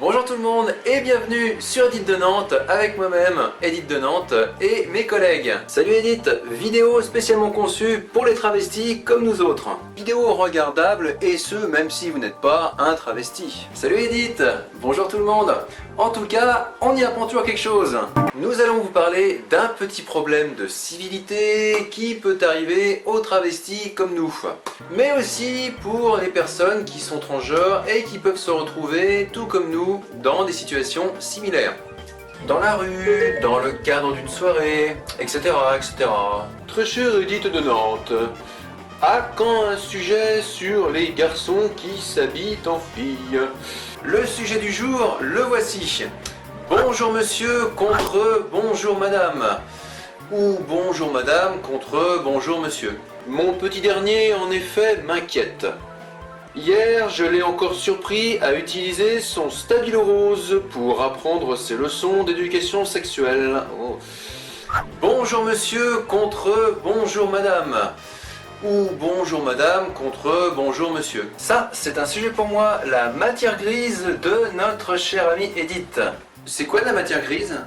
Bonjour tout le monde et bienvenue sur Edith de Nantes avec moi-même, Edith de Nantes et mes collègues. Salut Edith, vidéo spécialement conçue pour les travestis comme nous autres. Vidéo regardable et ce même si vous n'êtes pas un travesti. Salut Edith, bonjour tout le monde. En tout cas, on y apprend toujours quelque chose. Nous allons vous parler d'un petit problème de civilité qui peut arriver aux travestis comme nous. Mais aussi pour les personnes qui sont transgenres et qui peuvent se retrouver, tout comme nous, dans des situations similaires. Dans la rue, dans le cadre d'une soirée, etc. etc. Très chère Edith de Nantes, à quand un sujet sur les garçons qui s'habillent en filles? Le sujet du jour, le voici. Bonjour monsieur contre bonjour madame. Ou bonjour madame contre bonjour monsieur. Mon petit dernier, en effet, m'inquiète. Hier, je l'ai encore surpris à utiliser son stabilo rose pour apprendre ses leçons d'éducation sexuelle. Oh. Bonjour monsieur contre bonjour madame. Ou bonjour madame contre bonjour monsieur. Ça, c'est un sujet pour moi, la matière grise de notre chère amie Edith. C'est quoi de la matière grise?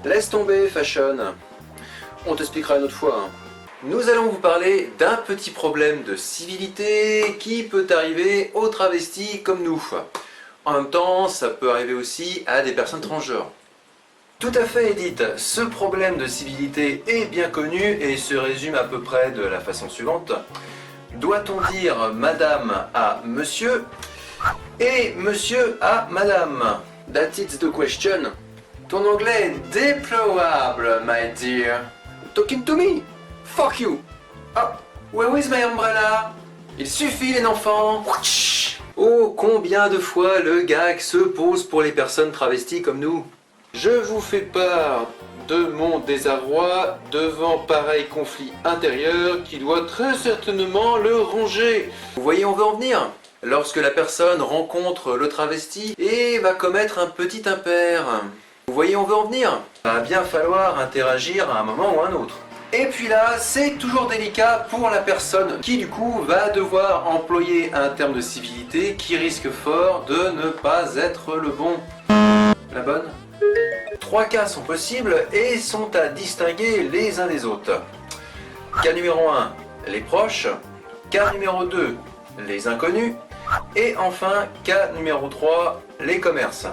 Laisse tomber, fashion. On t'expliquera une autre fois. Nous allons vous parler d'un petit problème de civilité qui peut arriver aux travestis comme nous. En même temps, ça peut arriver aussi à des personnes transgenres. Tout à fait Edith, ce problème de civilité est bien connu et se résume à peu près de la façon suivante. Doit-on dire madame à monsieur et monsieur à madame? That is the question. Ton anglais est déplorable, my dear. Talking to me? Fuck you! Oh, where is my umbrella? Il suffit les enfants! Oh, combien de fois le gag se pose pour les personnes travesties comme nous? Je vous fais part de mon désarroi devant pareil conflit intérieur qui doit très certainement le ronger. Vous voyez, on veut en venir. Lorsque la personne rencontre le travesti et va commettre un petit impair. Vous voyez, on veut en venir. Il va bien falloir interagir à un moment ou à un autre. Et puis là, c'est toujours délicat pour la personne qui du coup va devoir employer un terme de civilité qui risque fort de ne pas être le bon. La bonne? 3 cas sont possibles et sont à distinguer les uns des autres. Cas numéro 1, les proches. Cas numéro 2, les inconnus. Et enfin, cas numéro 3, les commerces.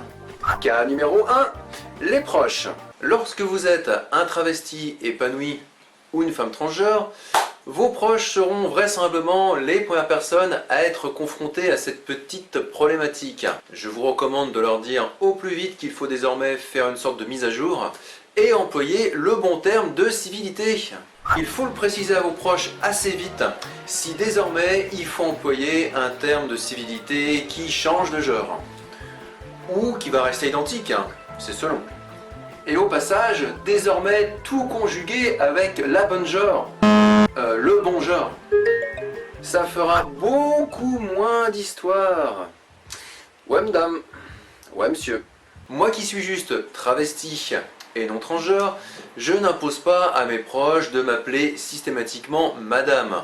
Cas numéro 1, les proches. Lorsque vous êtes un travesti épanoui ou une femme transgenre, vos proches seront vraisemblablement les premières personnes à être confrontées à cette petite problématique. Je vous recommande de leur dire au plus vite qu'il faut désormais faire une sorte de mise à jour et employer le bon terme de civilité. Il faut le préciser à vos proches assez vite si désormais il faut employer un terme de civilité qui change de genre ou qui va rester identique, c'est selon. Et au passage, désormais tout conjugué avec la bonne genre, le bon genre. Ça fera beaucoup moins d'histoire. Ouais madame, ouais monsieur. Moi qui suis juste travesti et non transgenre, je n'impose pas à mes proches de m'appeler systématiquement madame.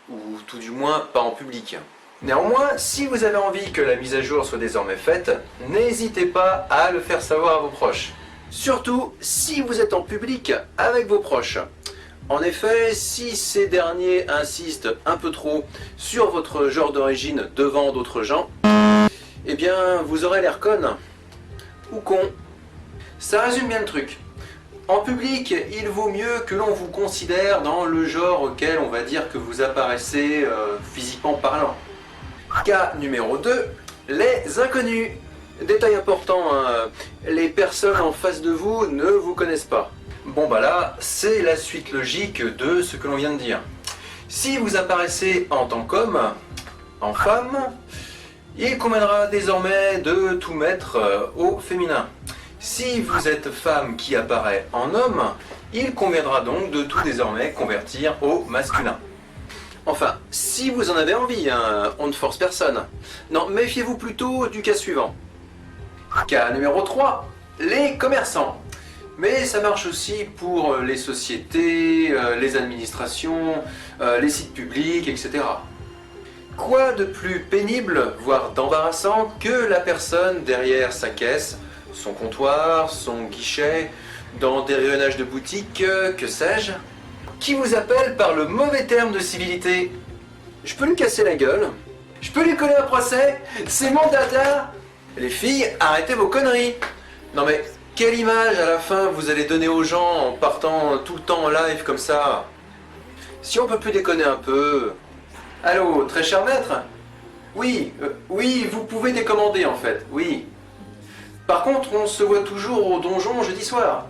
Ou tout du moins pas en public. Néanmoins, si vous avez envie que la mise à jour soit désormais faite, n'hésitez pas à le faire savoir à vos proches. Surtout si vous êtes en public avec vos proches. En effet, si ces derniers insistent un peu trop sur votre genre d'origine devant d'autres gens, eh bien vous aurez l'air conne ou con. Ça résume bien le truc. En public, il vaut mieux que l'on vous considère dans le genre auquel on va dire que vous apparaissez physiquement parlant. Cas numéro 2, les inconnus. Détail important, hein, les personnes en face de vous ne vous connaissent pas. Bon bah là, c'est la suite logique de ce que l'on vient de dire. Si vous apparaissez en tant qu'homme, en femme, il conviendra désormais de tout mettre au féminin. Si vous êtes femme qui apparaît en homme, il conviendra donc de tout désormais convertir au masculin. Enfin, si vous en avez envie, hein, on ne force personne. Non, méfiez-vous plutôt du cas suivant. Cas numéro 3, les commerçants. Mais ça marche aussi pour les sociétés, les administrations, les sites publics, etc. Quoi de plus pénible, voire d'embarrassant, que la personne derrière sa caisse, son comptoir, son guichet, dans des rayonnages de boutique, que sais-je, qui vous appelle par le mauvais terme de civilité. Je peux lui casser la gueule, je peux lui coller un procès, c'est mon dada. Les filles, arrêtez vos conneries. Non mais, quelle image à la fin vous allez donner aux gens en partant tout le temps en live comme ça? Si on peut plus déconner un peu... Allô, très cher maître? Oui, oui, vous pouvez décommander en fait, oui. Par contre, on se voit toujours au donjon jeudi soir.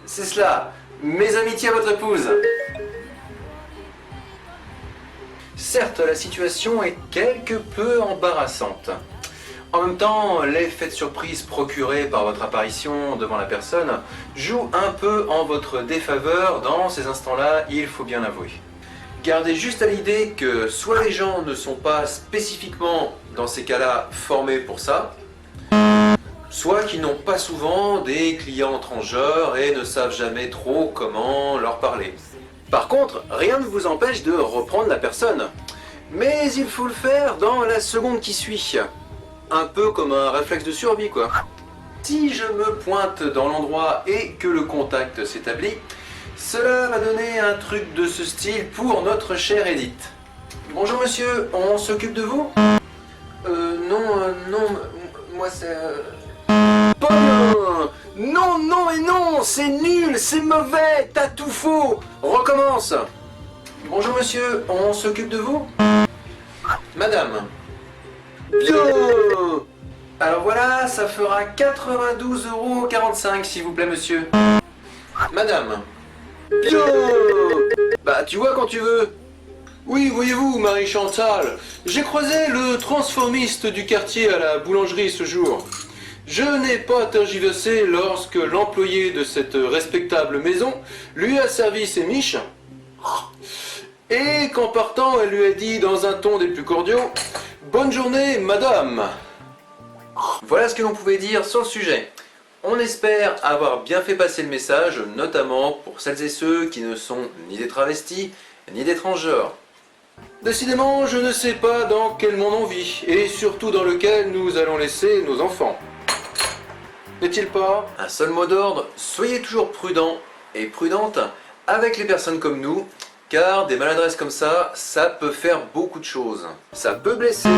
C'est cela, mes amitiés à votre épouse. Certes, la situation est quelque peu embarrassante. En même temps, l'effet de surprise procuré par votre apparition devant la personne joue un peu en votre défaveur dans ces instants-là, il faut bien l'avouer. Gardez juste à l'idée que soit les gens ne sont pas spécifiquement, dans ces cas-là, formés pour ça, soit qu'ils n'ont pas souvent des clients transgenres et ne savent jamais trop comment leur parler. Par contre, rien ne vous empêche de reprendre la personne. Mais il faut le faire dans la seconde qui suit. Un peu comme un réflexe de survie, quoi. Si je me pointe dans l'endroit et que le contact s'établit, cela va donner un truc de ce style pour notre chère Edith. Bonjour monsieur, on s'occupe de vous? Non, moi c'est... Pas bien. Non, non et non, c'est nul, c'est mauvais, t'as tout faux. Recommence. Bonjour monsieur, on s'occupe de vous? Madame. Bien. Alors voilà, ça fera 92,45 € s'il vous plaît monsieur. Madame. Bien. Bah tu vois quand tu veux. Oui, voyez-vous Marie-Chantal, j'ai croisé le transformiste du quartier à la boulangerie ce jour. Je n'ai pas tergiversé lorsque l'employé de cette respectable maison lui a servi ses miches et qu'en partant elle lui a dit dans un ton des plus cordiaux « Bonne journée madame ». Voilà ce que l'on pouvait dire sur le sujet. On espère avoir bien fait passer le message, notamment pour celles et ceux qui ne sont ni des travestis ni des transgenres. Décidément, je ne sais pas dans quel monde on vit, et surtout dans lequel nous allons laisser nos enfants. N'est-il pas? Un seul mot d'ordre, soyez toujours prudents et prudentes avec les personnes comme nous, car des maladresses comme ça peut faire beaucoup de choses. Ça peut blesser,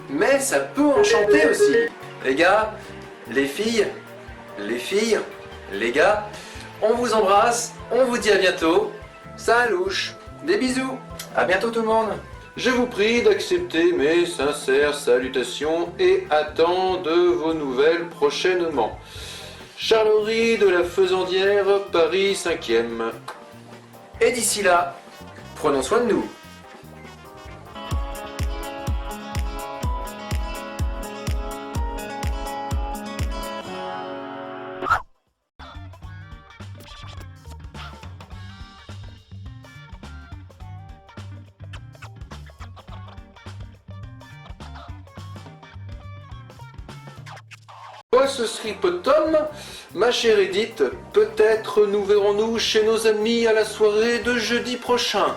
mais ça peut enchanter aussi. Les gars, les filles, les gars, on vous embrasse, on vous dit à bientôt. Ça louche, des bisous, à bientôt tout le monde. Je vous prie d'accepter mes sincères salutations et attends de vos nouvelles prochainement. Charlerie de la Faisandière, Paris 5e. Et d'ici là, prenons soin de nous. Ce Sripotom, ma chère Edith, peut-être nous verrons-nous chez nos amis à la soirée de jeudi prochain.